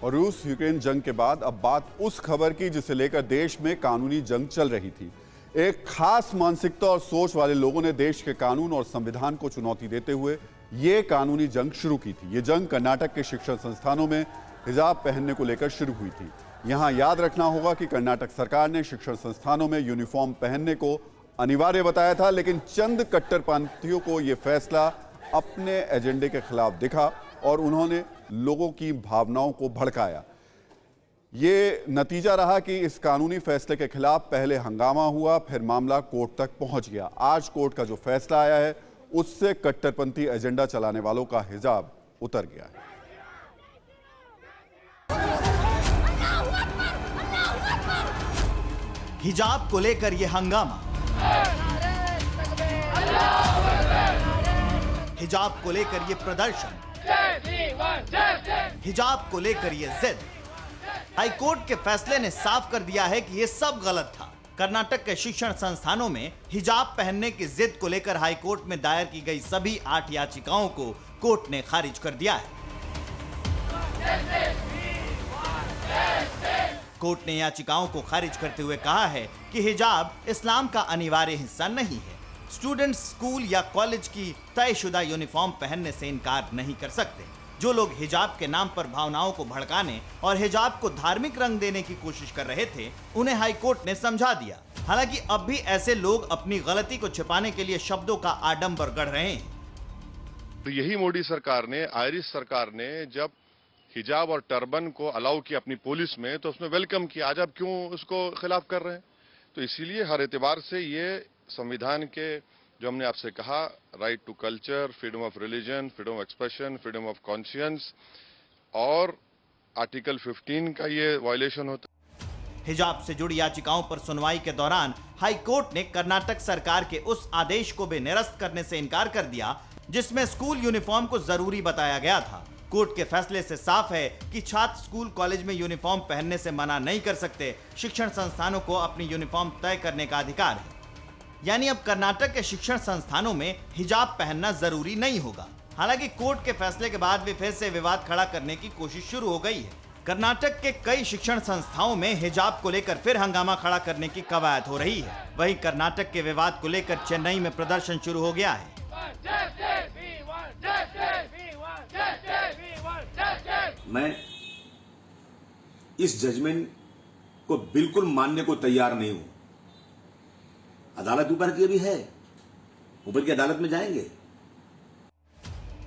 और रूस यूक्रेन जंग के बाद अब बात उस खबर की जिसे लेकर देश में कानूनी जंग चल रही थी। एक खास मानसिकता और सोच वाले लोगों ने देश के कानून और संविधान को चुनौती देते हुए ये कानूनी जंग शुरू की थी। ये जंग कर्नाटक के शिक्षण संस्थानों में हिजाब पहनने को लेकर शुरू हुई थी। यहां याद रखना होगा कि कर्नाटक सरकार ने शिक्षण संस्थानों में यूनिफॉर्म पहनने को अनिवार्य बताया था, लेकिन चंद कट्टरपंथियों को यह फैसला अपने एजेंडे के खिलाफ दिखा और उन्होंने लोगों की भावनाओं को भड़काया। ये नतीजा रहा कि इस कानूनी फैसले के खिलाफ पहले हंगामा हुआ, फिर मामला कोर्ट तक पहुंच गया। आज कोर्ट का जो फैसला आया है उससे कट्टरपंथी एजेंडा चलाने वालों का हिजाब उतर गया है। हिजाब को लेकर यह हंगामा, हिजाब को लेकर यह प्रदर्शन, हिजाब को लेकर यह जिद। हाईकोर्ट के फैसले ने साफ कर दिया है कि यह सब गलत था। कर्नाटक के शिक्षण संस्थानों में हिजाब पहनने की जिद को लेकर हाईकोर्ट में दायर की गई सभी 8 याचिकाओं को कोर्ट ने खारिज कर दिया है। कोर्ट ने याचिकाओं को खारिज करते हुए कहा है कि हिजाब इस्लाम का अनिवार्य हिस्सा नहीं है। स्टूडेंट्स स्कूल या कॉलेज की तयशुदा यूनिफॉर्म पहनने से इनकार नहीं कर सकते। जो लोग हिजाब के नाम पर भावनाओं को भड़काने और हिजाब को धार्मिक रंग देने की कोशिश कर रहे थे, उन्हें हाईकोर्ट ने समझा दिया। हालांकि अब भी ऐसे लोग अपनी गलती को छिपाने के लिए शब्दों का आडंबर गढ़ रहे हैं। तो यही मोदी सरकार ने, आयरिश सरकार ने जब हिजाब और टर्बन को अलाउ किया अपनी पुलिस में, तो उसमें वेलकम किया। आज आप क्यों उसको खिलाफ कर रहे हैं? तो इसीलिए हर एतबार से ये संविधान के जो हमने आपसे कहा, right to culture, freedom of religion, freedom of expression, freedom of conscience और आर्टिकल 15 का ये वायलेशन होता है। हिजाब से जुड़ी याचिकाओं पर सुनवाई के दौरान हाईकोर्ट ने कर्नाटक सरकार के उस आदेश को भी निरस्त करने से इनकार कर दिया जिसमें स्कूल यूनिफॉर्म को जरूरी बताया गया था। कोर्ट के फैसले से साफ है कि छात्र स्कूल कॉलेज में यूनिफॉर्म पहनने से मना नहीं कर सकते। शिक्षण संस्थानों को अपनी यूनिफॉर्म तय करने का अधिकार है। यानी अब कर्नाटक के शिक्षण संस्थानों में हिजाब पहनना जरूरी नहीं होगा। हालांकि कोर्ट के फैसले के बाद भी फिर से विवाद खड़ा करने की कोशिश शुरू हो गई है। कर्नाटक के कई शिक्षण संस्थाओं में हिजाब को लेकर फिर हंगामा खड़ा करने की कवायद हो रही है। वहीं कर्नाटक के विवाद को लेकर चेन्नई में प्रदर्शन शुरू हो गया है। मैं इस जजमेंट को बिल्कुल मानने को तैयार नहीं हूं। अदालत ऊपर की अभी है, ऊपर की अदालत में जाएंगे।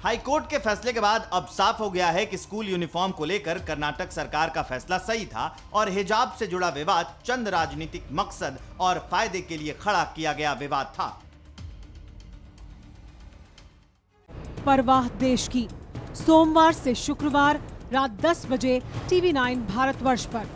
हाईकोर्ट के फैसले के बाद अब साफ हो गया है कि स्कूल यूनिफॉर्म को लेकर कर्नाटक सरकार का फैसला सही था और हिजाब से जुड़ा विवाद चंद राजनीतिक मकसद और फायदे के लिए खड़ा किया गया विवाद था। परवाह देश की, सोमवार से शुक्रवार रात 10 बजे TV9 भारतवर्ष पर।